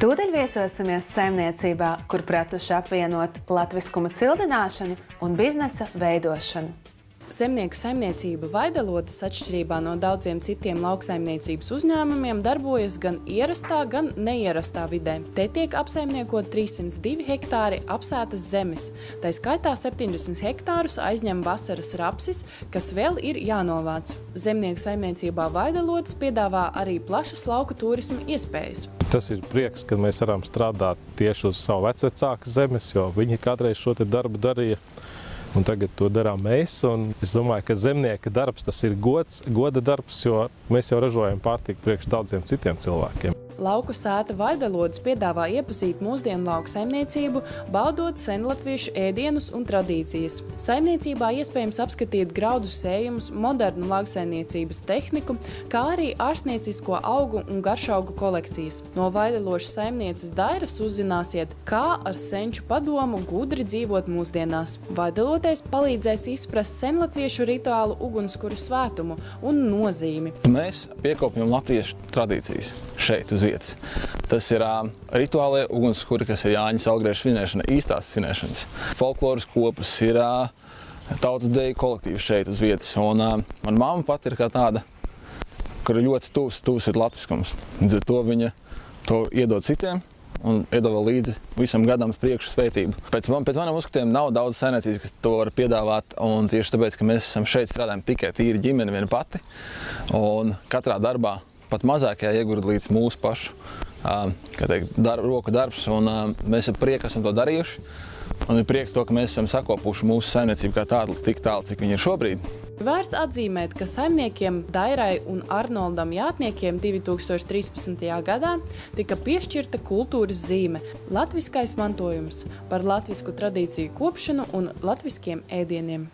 Tūdaļ viesosimies saimniecībā, kur pratuši apvienot latviskuma cildināšanu un biznesa veidošanu. Zemnieku saimniecība Vaidalodes, atšķirībā no daudziem citiem lauksaimniecības uzņēmumiem, darbojas gan ierastā, gan neierastā vidē. Te tiek apsaimniekot 302 hektāri apsētas zemes. Tā skaitā 70 hektārus aizņem vasaras rapsis, kas vēl ir jānovāc. Zemnieku saimniecībā Vaidalodes piedāvā arī plašas lauku turisma iespējas. Tas ir prieks, ka mēs varam strādāt tieši uz savu vecvecāku zemes, jo viņi kādreiz šo te darbu darīja. Un tagad to darām mēs, un es domāju, ka zemnieka darbs tas ir goda darbs, jo mēs jau ražojam pārtiku priekš daudziem citiem cilvēkiem. Lauku sēta Vaidalodes piedāvā iepazīt mūsdienu lauksaimniecību, baudot senlatviešu ēdienus un tradīcijas. Saimniecībā iespējams apskatīt graudu sējumus, modernu lauksaimniecības tehniku, kā arī ārstniecisko augu un garšaugu kolekcijas. No Vaidalošu saimnieces Dairas uzzināsiet, kā ar senču padomu gudri dzīvot mūsdienās. Vaidalotēs palīdzēs izprast senlatviešu rituālu ugunskura svētumu un nozīmi. Mēs piekopjam latviešu tradīcijas šeit uz vietas. Tas ir rituālie ugunskuri, kas ir Jāņa Saulgrieža svinēšana, īstās svinēšanas. Folkloras kopas ir tautas deju kolektīvs šeit uz vietas. Un man mamma pat ir kā tāda, kura ļoti tuvs ir latviskums. Līdz ar to viņa to iedod citiem un iedod vēl līdzi visam gadam priekšu svētību. Pēc maniem uzskatiem nav daudz saimniecības, kas to var piedāvāt, un tieši tāpēc, ka mēs esam šeit strādājam tikai tīri ģimene viena pati, un katrā darbā pat mazākajā iegurda līdz mūsu pašu roku darbs, un mēs ar prieku esam to darījuši. Un ir prieks to, ka mēs esam sakopuši mūsu saimniecību kā tādu tik tālu, cik viņi ir šobrīd. Vērts atzīmēt, ka saimniekiem Dairai un Arnoldam Jātniekiem 2013. gadā tika piešķirta kultūras zīme – latviskais mantojums par latvisku tradīciju kopšanu un latviskiem ēdieniem.